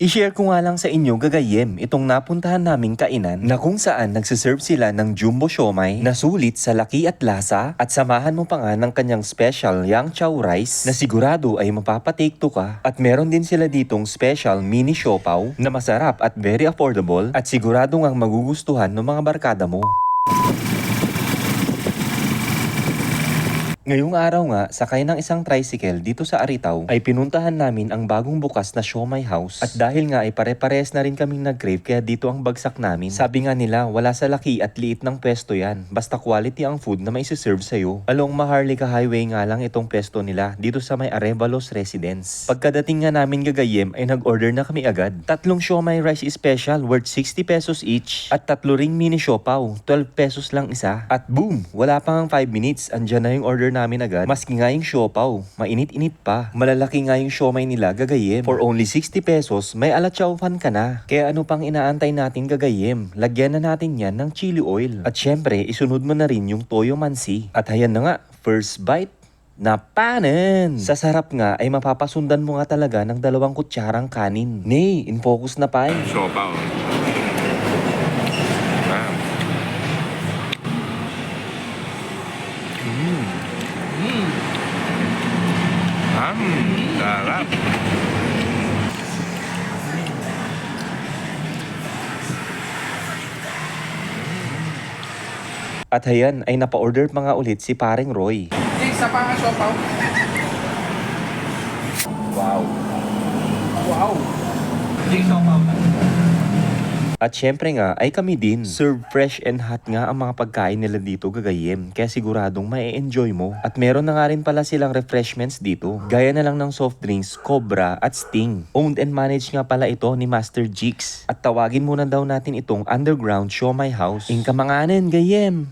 I-share ko nga lang sa inyo gagayem itong napuntahan naming kainan na kung saan nagsiserve sila ng jumbo siomai na sulit sa laki at lasa at samahan mo pa nga ng kanyang special yang chow rice na sigurado ay mapapatake to ka at meron din sila ditong special mini siopaw na masarap at very affordable at sigurado ngang magugustuhan ng mga barkada mo. Ngayong araw nga, sakay ng isang tricycle dito sa Aritaw ay pinuntahan namin ang bagong bukas na siomai house. At dahil nga ay pare-pares na rin kaming nag-crave kaya dito ang bagsak namin. Sabi nga nila wala sa laki at liit ng pwesto yan. Basta quality ang food na may isi-serve sa'yo. Along Maharlika Highway nga lang itong pwesto nila dito sa may Arevalos Residence. Pagkadating nga namin gagayem ay nag-order na kami agad. 3 siomai rice special worth 60 pesos each. At 3 ring mini siopaw, 12 pesos lang isa. At boom! Wala pang 5 minutes, andyan na yung order namin agad. Maski nga yung siopaw, mainit-init pa. Malalaki nga yung siomai nila gagayem. For only 60 pesos, may alachaw fan ka na. Kaya ano pang inaantay natin gagayem? Lagyan na natin yan ng chili oil. At syempre, isunod mo na rin yung toyo mansi. At ayan na nga, first bite na panen. Sa sarap nga ay mapapasundan mo nga talaga ng 2 kutsarang kanin. Nay, in focus na pa. siopaw. Sarap. At ayan ay napa-order pa nga ulit si Paring Roy. Isa pa nga siopaw. Wow. Wow. Siopaw. At syempre nga ay kami din. Serve fresh and hot nga ang mga pagkain nila dito gagayem. Kaya siguradong mai-enjoy mo. At meron na nga rin pala silang refreshments dito. Gaya na lang ng soft drinks, Cobra at Sting. Owned and managed nga pala ito ni Master Jigs. At tawagin muna daw natin itong Underground Siomai House. Ingkamanganin gayem!